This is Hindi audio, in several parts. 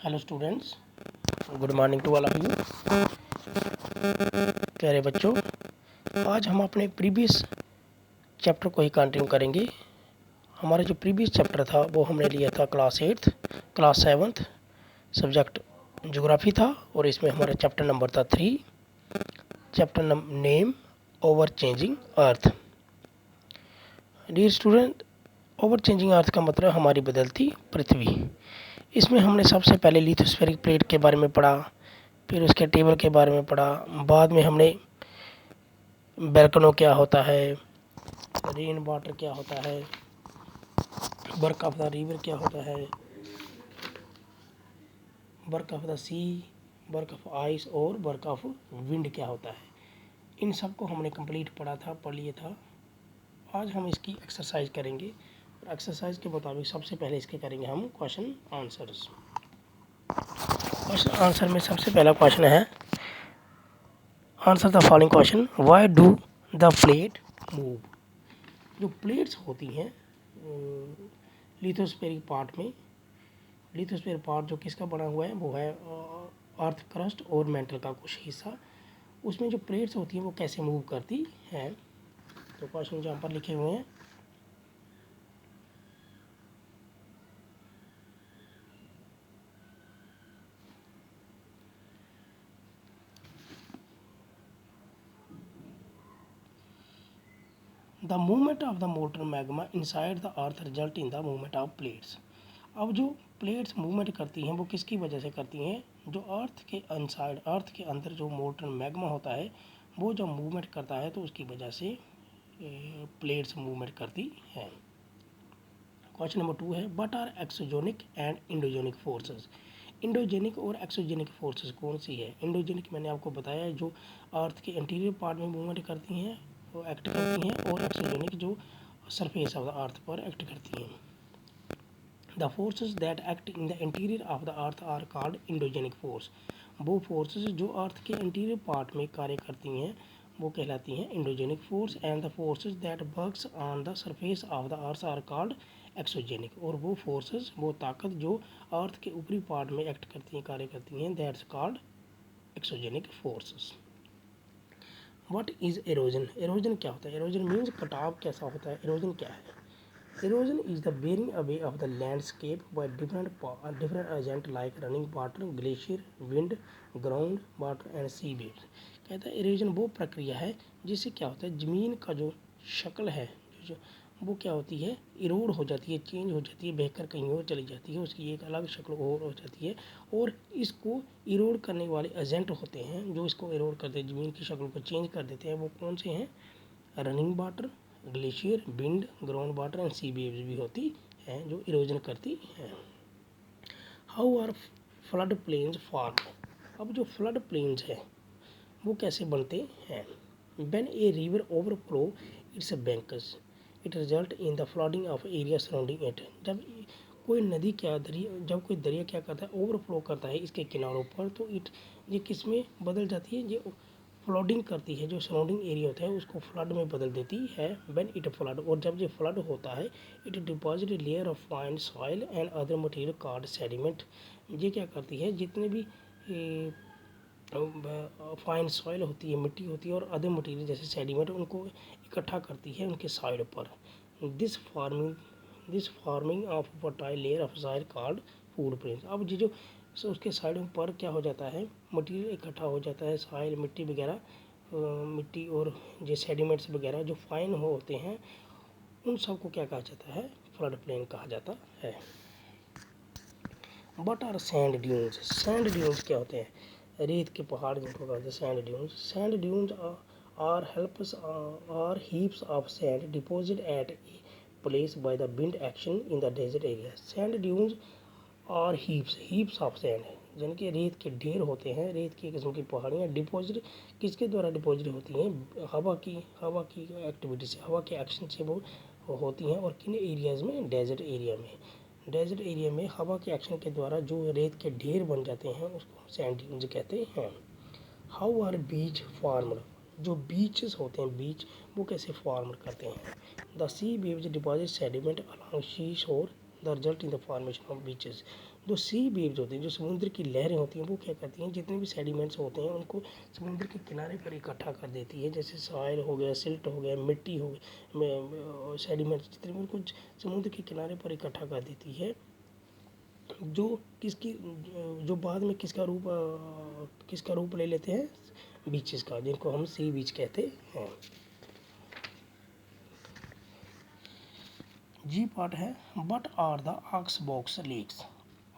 Hello students, good morning to all of you. प्यारे बच्चों, आज हम अपने प्रीवियस चैप्टर को ही कंटिन्यू करेंगे। हमारा जो प्रीवियस चैप्टर था वो हमने लिया था क्लास 7th सब्जेक्ट ज्योग्राफी था, और इसमें हमारा चैप्टर नंबर था 3, chapter name over changing earth. Dear student, over changing earth का मतलब हमारी बदलती पृथ्वी। इसमें हमने सबसे पहले लिथोस्फेरिक प्लेट के बारे में पढ़ा, फिर उसके टेबल के बारे में पढ़ा। बाद में हमने वोल्केनो क्या होता है, रेन वाटर क्या होता है, वर्क ऑफ द रिवर क्या होता है, work of the sea, work of ice और वर्क ऑफ विंड क्या होता है। इन सब को हमने कंप्लीट पढ़ लिया था। आज हम इसकी एक्सरसाइज करेंगे, और एक्सरसाइज के मुताबिक सबसे पहले इसके करेंगे हम क्वेश्चन आंसर्स। क्वेश्चन आंसर में सबसे पहला क्वेश्चन है, answer the following question, why do the plate move. जो प्लेट्स होती हैं लिथोस्फेरिक पार्ट में, लिथोस्फेरिक पार्ट जो किसका बना हुआ है वो है अर्थ क्रस्ट और मेंटल का कुछ हिस्सा। उसमें जो प्लेट्स होती हैं वो कैसे मूव करती हैं। तो क्वेश्चन जहाँ पर लिखे हुए हैं, the movement of the molten magma inside the earth result in the movement of plates. अब जो प्लेट्स मूवमेंट करती हैं वो किसकी वजह से करती हैं, जो अर्थ के इनसाइड, अर्थ के अंदर जो मोल्टन मैग्मा होता है वो जब मूवमेंट करता है तो उसकी वजह से प्लेट्स मूवमेंट करती हैं। क्वेश्चन नंबर 2 है, what are exogenic and endogenic forces. Endogenic और एक्सोजेनिक फोर्सेस कौन सी है। इंडोजेनिक मैंने आपको बताया है, जो अर्थ के इंटीरियर पार्ट में मूवमेंट करती हैं, वो एक्ट करती हैं, और एक्सोजेनिक जो सरफेस ऑफ द अर्थ पर एक्ट करती हैं। The forces that act in the interior of the earth are called endogenic force. वो फोर्सेस जो अर्थ के इंटीरियर पार्ट में कार्य करती हैं वो कहलाती हैं endogenic force. And the forces that works on the surface of the earth are called exogenic. और वो फोर्सेस, वो ताकत जो अर्थ के ऊपरी पार्ट में एक्ट करती हैं, कार्य करती हैं, that's called exogenic forces. What is halogen. Halogen क्या होता है। एरोजन मीन्स कटाव कैसा होता है। एरोजन क्या है। Erosion is the wearing away of the landscape by different agents like running water, glacier, wind, ground water and sea waves। कहता है erosion वो प्रक्रिया है जिससे क्या होता है, ज़मीन का जो शक्ल है जो वो क्या होती है, इरोड हो जाती है, चेंज हो जाती है, बहकर कहीं और चली जाती है, उसकी एक अलग शक्ल और हो जाती है। और इसको इरोड करने वाले एजेंट होते हैं जो इसको इरोड करते हैं, ज़मीन की शक्ल को चेंज कर देते हैं। वो कौन से हैं, running water, glacier, wind, ground water and sea waves भी होती हैं जो इरोजन करती हैं। How are flood plains form. अब जो फ्लड प्लेन्स है वो कैसे बनते हैं। When a river overflow its banks it result in the flooding of area surrounding it. जब कोई नदी क्या दरिया, जब कोई दरिया क्या करता है, ओवरफ्लो करता है इसके किनारों पर, तो ये किस में बदल जाती है, ये फ्लडिंग करती है, जो सराउंडिंग एरिया होता है उसको फ्लड में बदल देती है। व्हेन इट फ्लड, और जब ये फ्लड होता है, it deposit layer of fine soil and other material called sediment. ये क्या करती है, जितने भी फाइन सॉइल होती है, मिट्टी होती है, और अदर मटेरियल जैसे सेडिमेंट, उनको इकट्ठा करती है उनके साइड पर। This farming of fertile layer of soil called food prints. अब ये जो उसके साइडों पर क्या हो जाता है, मटेरियल इकट्ठा हो जाता है, सॉइल, मिट्टी वगैरह, मिट्टी और जो सेडिमेंट्स वगैरह जो फाइन होते हैं, उन सब को क्या कहा जाता है, फ्लड प्लेन कहा जाता है। What are sand dunes. Sand dunes क्या होते हैं, रेत के पहाड़ जिनको कहते हैं sand dunes. Sand dunes are heaps of sand deposit at a place by the wind action in the desert area. Sand dunes और हीप्स ऑफ सैंड, यानी कि रेत के ढेर होते हैं, रेत की किस्म की पहाड़ियाँ डिपॉजिट किसके द्वारा डिपॉजिट होती हैं, हवा की एक्टिविटी से, हवा के एक्शन से वो होती हैं। और किन एरियाज़ में, डेजर्ट एरिया में। डेजर्ट एरिया में हवा के एक्शन के द्वारा जो रेत के ढेर बन जाते हैं उसको सैंड ड्यून्स कहते हैं। How are beach formed. जो बीचेस होते हैं, बीच वो कैसे फॉर्म करते हैं। The sea waves deposit sediment along sea shore the result in the formation of beaches. जो सी वेव्स होते हैं, जो समुद्र की लहरें होती हैं, वो क्या करती हैं, जितने भी सेडिमेंट्स होते हैं उनको समुद्र के किनारे पर इकट्ठा कर देती है। जैसे सॉइल हो गया, सिल्ट हो गया, मिट्टी हो गई, सेडिमेंट्स जितने भी उनको समुद्र के किनारे पर इकट्ठा कर देती है, जो किसकी जो बाद में किसका रूप ले लेते हैं, बीचेस का, जिनको हम सी बीच कहते हैं। जी पार्ट है but are the oxbow lakes.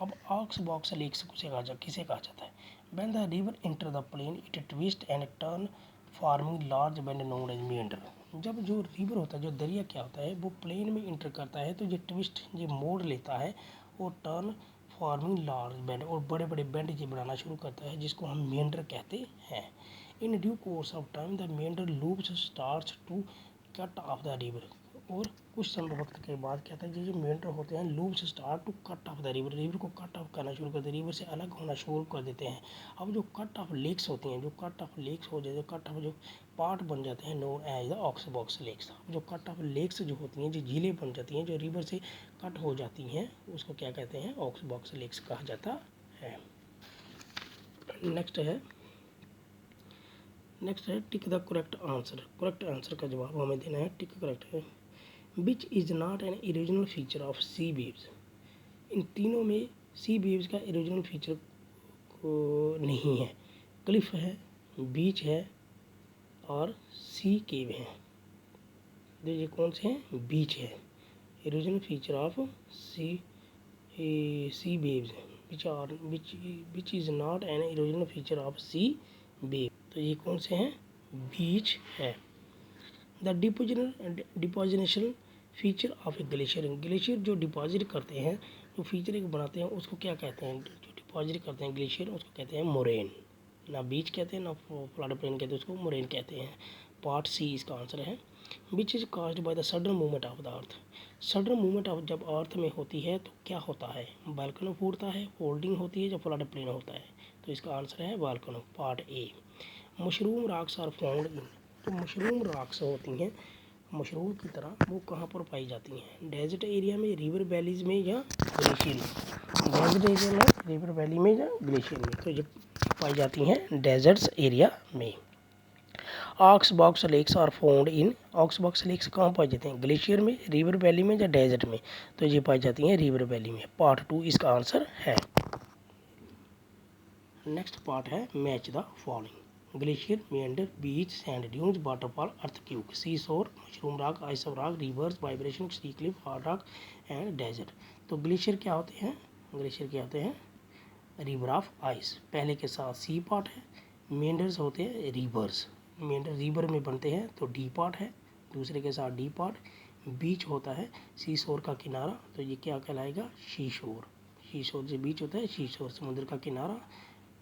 अब ऑक्सबॉक्स लेक्स किसे कहा जाता है? When the river enter the plain it twist and turn forming large bend known as meander. जब जो रिवर होता है, जो दरिया क्या होता है, वो प्लेन में इंटर करता है तो ये ट्विस्ट, ये मोड़ लेता है और टर्न फॉर्मिंग लार्ज बेंड, और बड़े बड़े बेंड ये बनाना शुरू करता है, जिसको हम मेंडर कहते हैं। In due course of time the meander loops starts to cut off the river. और कुछ समय वक्त के बाद क्या था, ये जो मेंढर होते हैं loops start to cut off the river, river को कट ऑफ करना शुरू कर देते हैं, रिवर से अलग होना शुरू कर देते हैं। अब जो कट ऑफ लेक्स होती हैं, जो कट ऑफ लेक्स हो जाते हैं, कट ऑफ जो पार्ट बन जाते हैं known as the oxbow lakes. जो कट ऑफ लेक्स जो होती हैं, जो झीलें बन जाती हैं, जो रिवर से कट हो जाती हैं, उसको क्या कहते हैं, ऑक्सबॉक्स लेक्स कहा जाता है। नेक्स्ट है tick the correct answer. Correct answer का जवाब हमें देना है, टिक करेक्ट है। Which is not an erosional feature of sea waves. इन तीनों में सी वेव्स का इरोजनल फीचर नहीं है। क्लिफ है, बीच है और सी केव है। ये कौन से हैं? बीच है। Erosional feature of sea waves which is not an erosional feature of sea wave. तो ये कौन से हैं? बीच है। The depositional feature of a glacier. Glacier जो डिपॉजिट करते हैं, जो फीचर एक बनाते हैं, उसको क्या कहते हैं? जो डिपॉजिट करते हैं ग्लेशियर, उसको कहते हैं मोरेन। ना बीच कहते हैं, ना फ्लड प्लेन कहते हैं, उसको मोरेन कहते हैं। पार्ट सी इसका आंसर है। Which is caused by the sudden movement of the earth. Sudden movement of जब अर्थ में होती है तो क्या होता है? वॉल्केनो फूटता है, फोल्डिंग होती है, जब फ्लड प्लेन होता है। तो इसका आंसर है volcano, part A. Mushroom rocks are found in. तो मशरूम रॉक्स होती हैं मशरूम की तरह, वो कहाँ पर पाई जाती हैं? डेजर्ट एरिया में, रिवर वैलीज में या ग्लेशियर में? डेजर्ट एरिया में, रिवर वैली में या ग्लेशियर में? तो ये पाई जाती हैं डेजर्ट्स एरिया में। Oxbow lakes are found in. Oxbow lakes कहाँ पाई जाती हैं? ग्लेशियर में, रिवर वैली में या डेजर्ट में? तो ये पाई जाती हैं रिवर वैली में। पार्ट 2 इसका आंसर है। नेक्स्ट पार्ट है match the following. Glacier, meander, beach, sand dunes, waterfall, earthquake, sea shore, mushroom rock, ice of rock, rivers, vibration, sea cliff, hard rock and desert. तो ग्लेशियर क्या होते हैं? ग्लेशियर क्या होते हैं? River of ice. पहले के साथ सी पार्ट है। मेंडर्स होते हैं रिवर्स, मेंडर रिवर में बनते हैं तो डी पार्ट है, दूसरे के साथ डी पार्ट। बीच होता है सी शोर का किनारा, तो ये क्या कहलाएगा? सी शोर। सी शोर से बीच होता है, सी शोर समुद्र का किनारा।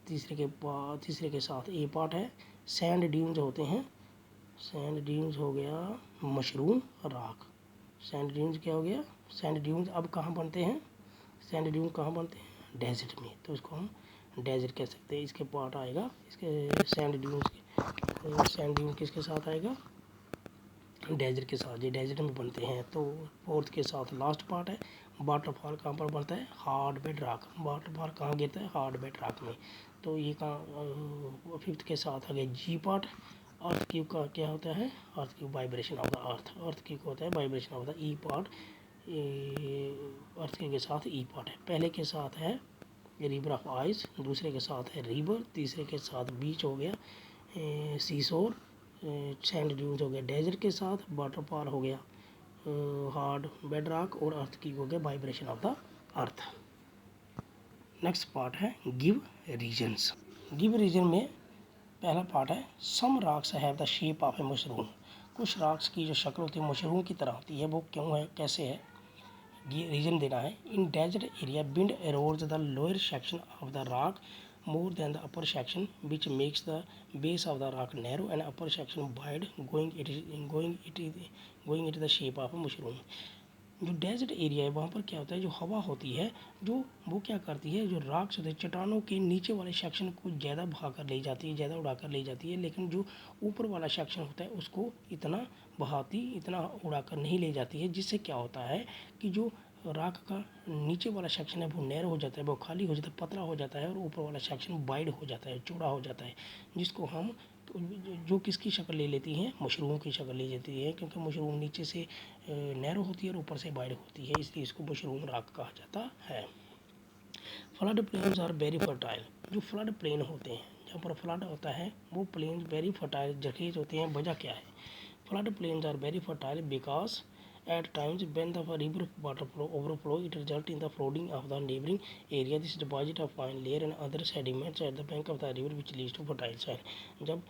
तीसरे के साथ ए पार्ट है। सैंड ड्यून्स होते हैं, सैंड ड्यून्स हो गया मशरूम रॉक। सैंड ड्यून्स क्या हो गया? सैंड ड्यून्स अब कहाँ बनते हैं? सैंड ड्यून कहाँ बनते हैं? डेजर्ट में, तो इसको हम डेजर्ट कह सकते हैं। इसके पार्ट आएगा, इसके सैंड ड्यून्स के, सैंड ड्यून किसके साथ आएगा? डेजर्ट के साथ, ये डेजर्ट में बनते हैं। तो फोर्थ के साथ लास्ट पार्ट है वाटरफॉल। कहाँ पर बनता है? Hard bed rock. वाटरफॉल कहाँ गिरता है? हार्ड बेड रॉक में। तो ये कहाँ? फिफ्थ के साथ आ गया जी पार्ट। अर्थ क्यूब का क्या होता है? Earthquake vibration of the earth. Earthquake होता है vibration of the earth. Earthquake के साथ ई पार्ट है। पहले के साथ है रिवर ऑफ आइस, दूसरे के साथ है रिवर, तीसरे के साथ बीच हो गया सीसोर, सैंड ड्यून्स हो गया डेजर्ट के साथ, वाटरफॉल हो गया हार्ड बेड रॉक, और अर्थ की हो गया vibration of the earth. Next part है गिव रीजन्स। गिव रीजन में पहला पार्ट है some rocks have the shape of a mushroom. कुछ रॉक्स की जो शक्ल होती है मशरूम की तरह होती है, वो क्यों है, कैसे है, ये रीजन देना है। In desert area wind erodes the lower section of the rock more than the upper section, which makes the base of the rock narrow and upper section wide, going into the shape of a mushroom. जो डेजर्ट एरिया है वहाँ पर क्या होता है, जो हवा होती है, जो वो क्या करती है, जो रॉक्स होते हैं चट्टानों के नीचे वाले सेक्शन को ज़्यादा भगा कर ले जाती है, ज़्यादा उड़ा कर ले जाती है, लेकिन जो ऊपर वाला सेक्शन होता है उसको इतना उड़ा कर नहीं ले जाती है, जिससे क्या होता है कि जो राख का नीचे वाला सेक्शन है वो नैरो हो जाता है, वो खाली हो जाता है, पतला हो जाता है, और ऊपर वाला सेक्शन वाइड हो जाता है, चौड़ा हो जाता है, जिसको हम जो किसकी शक्ल ले लेती हैं, मशरूम की शक्ल ले लेती है, क्योंकि मशरूम नीचे से नैरो होती है और ऊपर से वाइड होती है, इसलिए इसको मशरूम राख कहा जाता है। Flood plains are very fertile. जो फ्लड प्लेन होते हैं, जहाँ पर फ्लड होता है वो प्लेन वेरी फर्टाइल जगह होते हैं। वजह क्या है? Flood plains are very fertile because at times when the river water flow overflow it result in the flooding of the neighboring area. This deposit of fine layer and other sediments at the bank of the river which leads to fertile soil. जब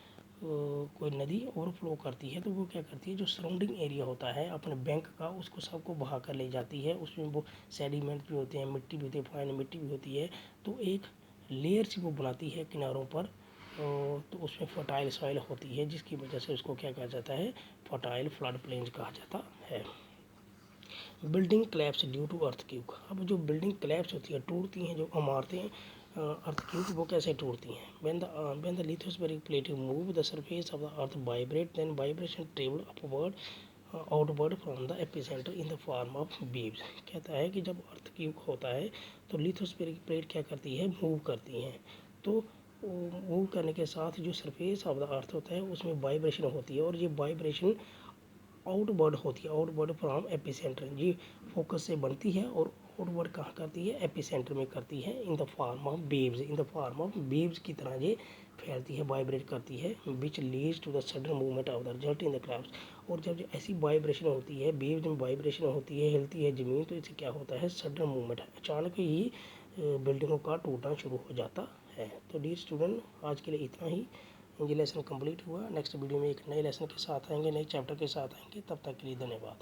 कोई नदी ओवरफ्लो करती है तो वो क्या करती है, जो सराउंडिंग एरिया होता है अपने बैंक का, उसको सबको बहा कर ले जाती है। उसमें वो सेडिमेंट भी होते हैं, मिट्टी भी होती है, फाइन मिट्टी भी होती है, तो एक लेयर सी वो बनाती है किनारों पर, तो उसमें फर्टाइल सॉइल होती है, जिसकी वजह से उसको क्या कहा जाता है, फर्टाइल फ्लड प्लेन्स कहा जाता है। Building clapse due to earthquake. अब जो बिल्डिंग क्लैप्स होती है, टूटती हैं, जो इमारतें अर्थक्वेक वो कैसे टूटती हैं? when the lithospheric plate move the surface of the earth vibrate, then vibration travel upward outward from the epicentre in the form of waves. कहता है कि जब अर्थक्वेक होता है तो लिथोस्फेरिक प्लेट क्या करती है, मूव करती हैं, तो मूव करने के साथ जो सरफेस ऑफ द अर्थ होता है उसमें वाइब्रेशन होती है, और ये वाइब्रेशन आउटवर्ड होती है, आउटवर्ड फ्रॉम एपिसेंटर, जी फोकस से बनती है और आउटवर्ड कहाँ करती है, एपिसेंटर में करती है, in the form of waves, in the form of waves की तरह ये फैलती है, वाइब्रेट करती है, which leads to the sudden movement of the result in the clouds. और जब ऐसी वाइब्रेशन होती है, वेव्स में वाइब्रेशन होती है, हिलती है ज़मीन, तो इससे क्या होता है, सडन मूवमेंट, अचानक ही बिल्डिंगों का टूटना शुरू हो जाता है। तो डियर स्टूडेंट, आज के लिए इतना ही। ये लेसन कंप्लीट हुआ। नेक्स्ट वीडियो में एक नए लेसन के साथ आएंगे, नए चैप्टर के साथ आएंगे। तब तक के लिए धन्यवाद।